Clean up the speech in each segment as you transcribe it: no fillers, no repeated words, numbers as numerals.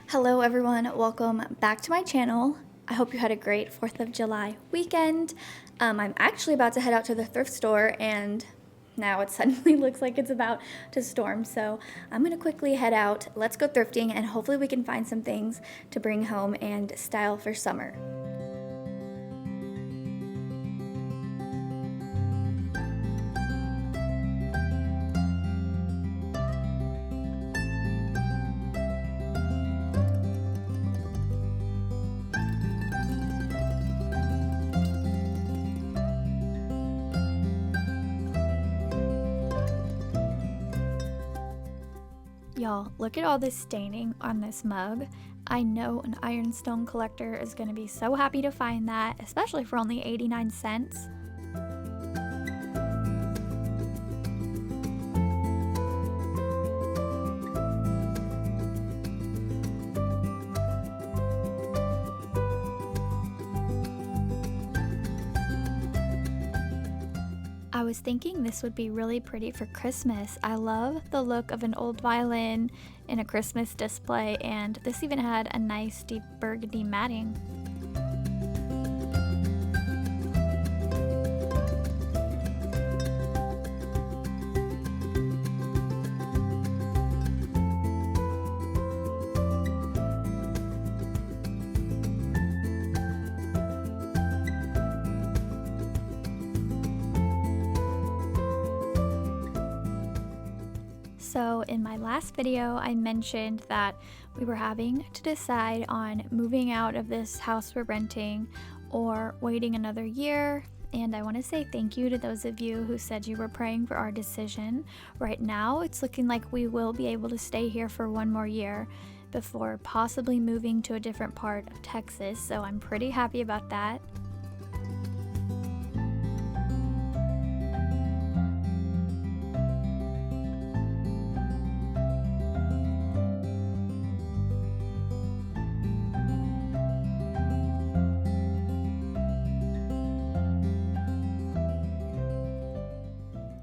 Hello everyone, welcome back to my channel. I hope you had a great 4th of July weekend. I'm actually about to head out to the thrift store and now it suddenly looks like it's about to storm, so I'm gonna quickly head out. Let's go thrifting and hopefully we can find some things to bring home and style for summer. Y'all, look at all this staining on this mug. I know an ironstone collector is going to be so happy to find that, especially for only 89 cents. I was thinking this would be really pretty for Christmas. I love the look of an old violin in a Christmas display, and this even had a nice deep burgundy matting. So in my last video, I mentioned that we were having to decide on moving out of this house we're renting or waiting another year. And I want to say thank you to those of you who said you were praying for our decision. Right now, it's looking like we will be able to stay here for one more year before possibly moving to a different part of Texas. So I'm pretty happy about that.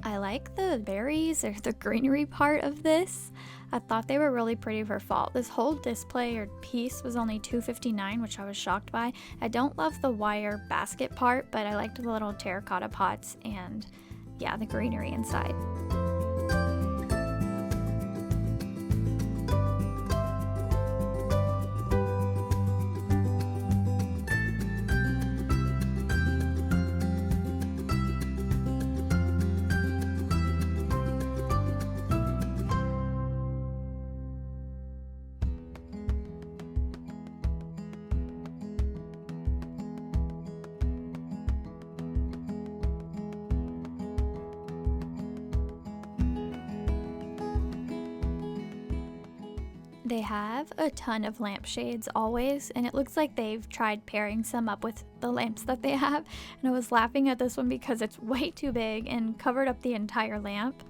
I like the berries or the greenery part of this. I thought they were really pretty for fall. This whole display or piece was only $2.59, which I was shocked by. I don't love the wire basket part, but I liked the little terracotta pots and yeah, the greenery inside. They have a ton of lampshades always, and it looks like they've tried pairing some up with the lamps that they have, and I was laughing at this one because it's way too big and covered up the entire lamp.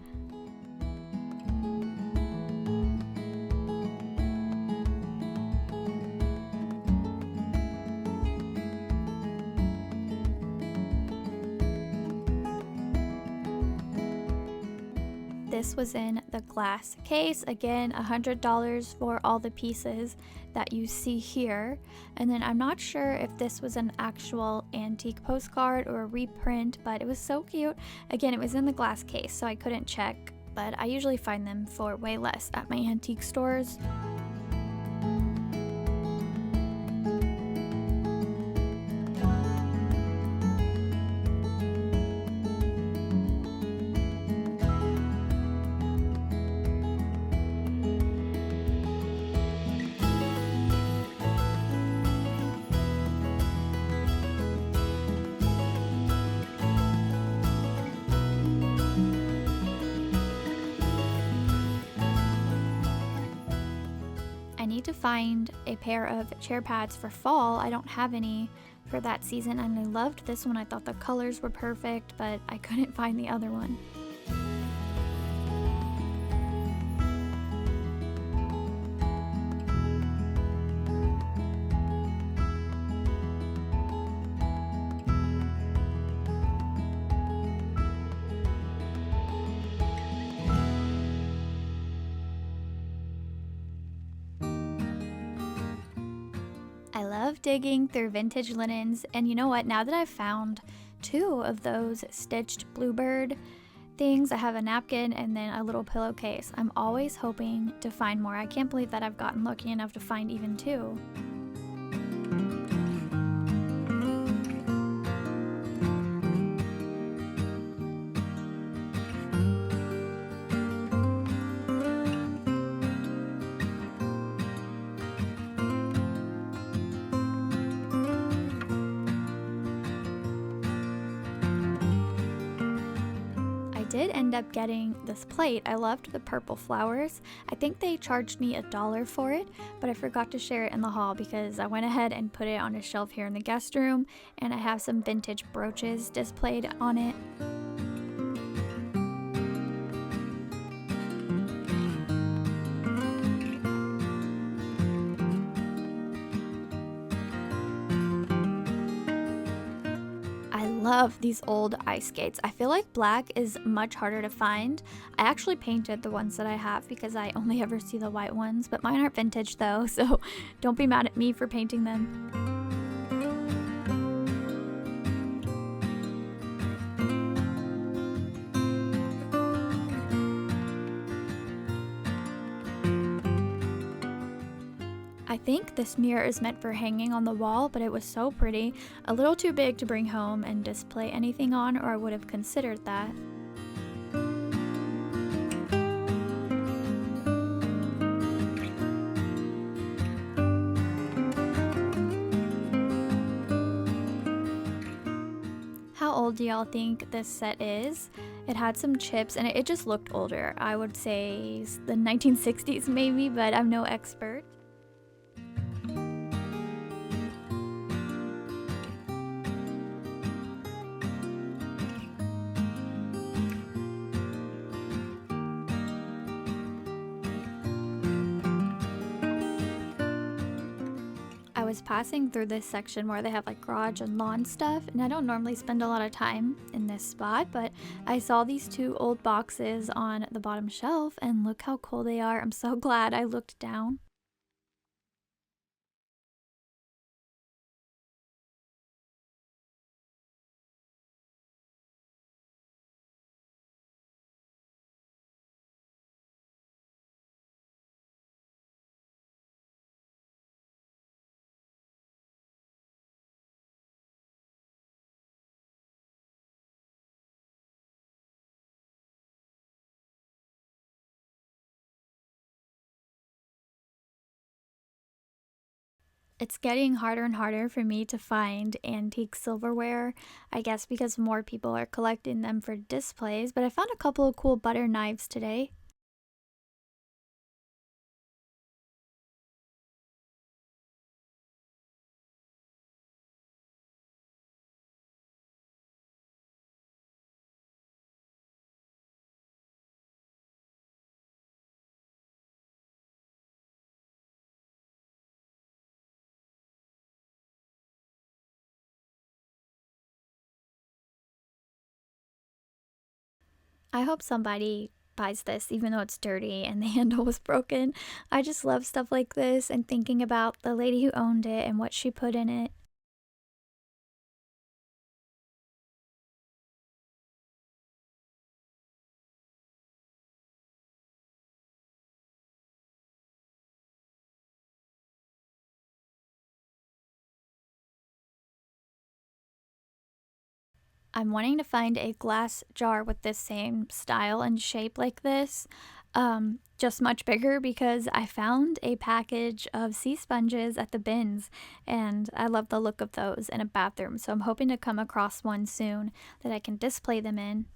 This was in the glass case, again $100 for all the pieces that you see here. And then I'm not sure if this was an actual antique postcard or a reprint, but it was so cute. Again, it was in the glass case, so I couldn't check, but I usually find them for way less at my antique stores. I need to find a pair of chair pads for fall. I don't have any for that season, and I loved this one. I thought the colors were perfect, but I couldn't find the other one. I love digging through vintage linens, and you know what? Now that I've found 2 of those stitched bluebird things, I have a napkin and then a little pillowcase. I'm always hoping to find more. I can't believe that I've gotten lucky enough to find even 2. I did end up getting this plate. I loved the purple flowers. I think they charged me $1 for it, but I forgot to share it in the haul because I went ahead and put it on a shelf here in the guest room, and I have some vintage brooches displayed on it. I love these old ice skates. I feel like black is much harder to find. I actually painted the ones that I have because I only ever see the white ones, but mine aren't vintage though, so don't be mad at me for painting them. I think this mirror is meant for hanging on the wall, but it was so pretty. A little too big to bring home and display anything on, or I would have considered that. How old do y'all think this set is? It had some chips and it just looked older. I would say the 1960s maybe, but I'm no expert. I was passing through this section where they have like garage and lawn stuff, and I don't normally spend a lot of time in this spot, but I saw these 2 old boxes on the bottom shelf and look how cool they are. I'm so glad I looked down. It's getting harder and harder for me to find antique silverware, I guess because more people are collecting them for displays, but I found a couple of cool butter knives today. I hope somebody buys this even though it's dirty and the handle was broken. I just love stuff like this and thinking about the lady who owned it and what she put in it. I'm wanting to find a glass jar with this same style and shape like this, just much bigger because I found a package of sea sponges at the bins and I love the look of those in a bathroom. So I'm hoping to come across one soon that I can display them in.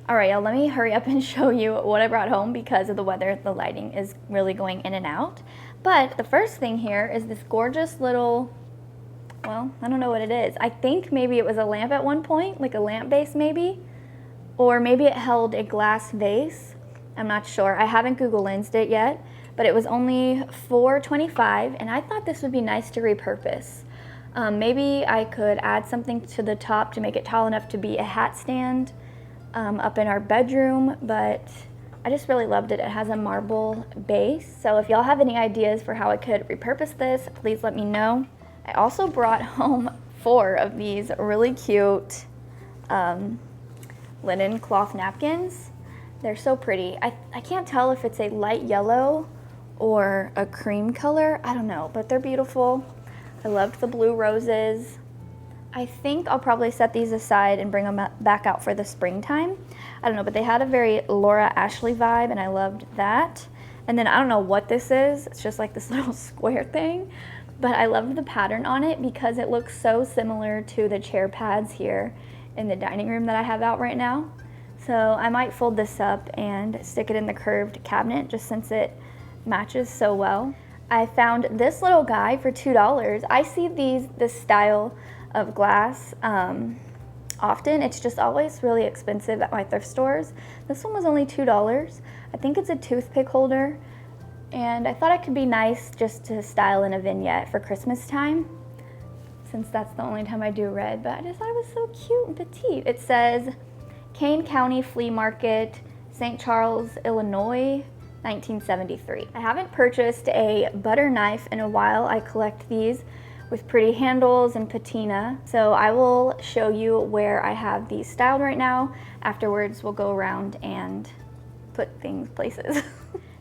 All right, y'all, let me hurry up and show you what I brought home because of the weather. The lighting is really going in and out. But the first thing here is this gorgeous little well, I don't know what it is. I think maybe it was a lamp at one point, like a lamp base maybe, or maybe it held a glass vase. I'm not sure. I haven't Google Lensed it yet, but it was only $4.25, and I thought this would be nice to repurpose. Maybe I could add something to the top to make it tall enough to be a hat stand up in our bedroom, but I just really loved it. It has a marble base, so if y'all have any ideas for how I could repurpose this, please let me know. I also brought home 4 of these really cute linen cloth napkins. They're so pretty. I can't tell if it's a light yellow or a cream color. I don't know, but they're beautiful. I loved the blue roses. I think I'll probably set these aside and bring them back out for the springtime. I don't know, but they had a very Laura Ashley vibe, and I loved that. And then I don't know what this is. It's just like this little square thing, but I loved the pattern on it because it looks so similar to the chair pads here in the dining room that I have out right now. So I might fold this up and stick it in the curved cabinet just since it matches so well. I found this little guy for $2. I see this style of glass often. It's just always really expensive at my thrift stores. This one was only $2. I think it's a toothpick holder, and I thought it could be nice just to style in a vignette for Christmas time, since that's the only time I do red, but I just thought it was so cute and petite. It says Kane County Flea Market, St. Charles, Illinois, 1973. I haven't purchased a butter knife in a while. I collect these with pretty handles and patina, so I will show you where I have these styled right now. Afterwards, we'll go around and put things places.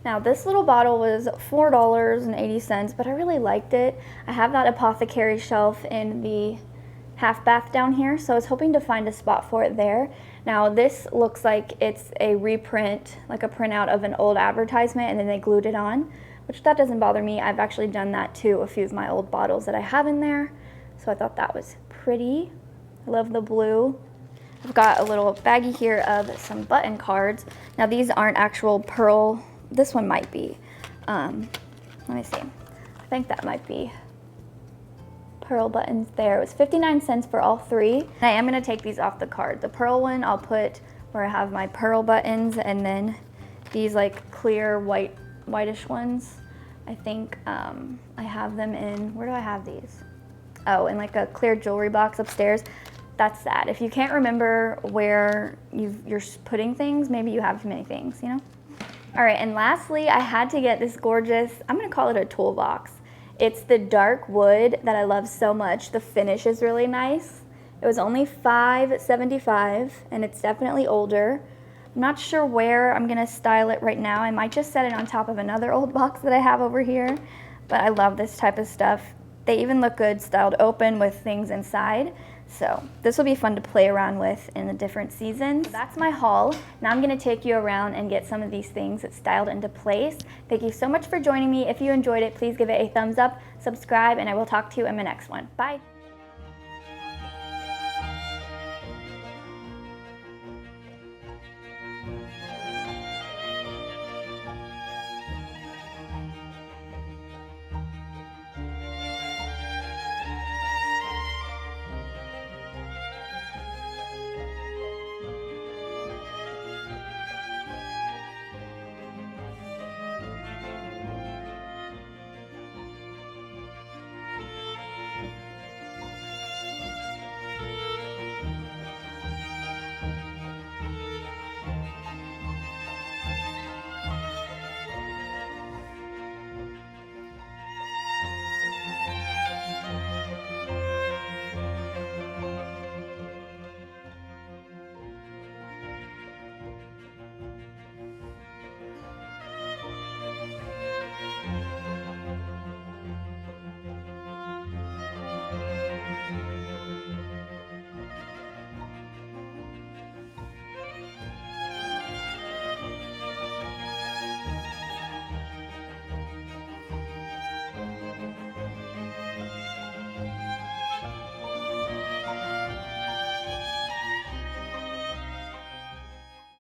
Now, this little bottle was $4.80, but I really liked it. I have that apothecary shelf in the half bath down here, so I was hoping to find a spot for it there. Now, this looks like it's a reprint, like a printout of an old advertisement, and then they glued it on, which that doesn't bother me. I've actually done that to a few of my old bottles that I have in there, so I thought that was pretty. I love the blue. I've got a little baggie here of some button cards. Now, these aren't actual pearl. This one might be. Let me see. I think that might be pearl buttons there. It was 59 cents for all 3. And I am going to take these off the card. The pearl one I'll put where I have my pearl buttons, and then these like clear whitish ones, I think I have them in, where do I have these? Oh, in like a clear jewelry box upstairs. That's sad. If you can't remember where you're putting things, maybe you have too many things, you know? All right, and lastly, I had to get this gorgeous, I'm gonna call it a toolbox. It's the dark wood that I love so much. The finish is really nice. It was only $5.75, and it's definitely older. I'm not sure where I'm gonna style it right now. I might just set it on top of another old box that I have over here, but I love this type of stuff. They even look good styled open with things inside. So this will be fun to play around with in the different seasons. So that's my haul. Now I'm gonna take you around and get some of these things styled into place. Thank you so much for joining me. If you enjoyed it, please give it a thumbs up, subscribe, and I will talk to you in my next one. Bye.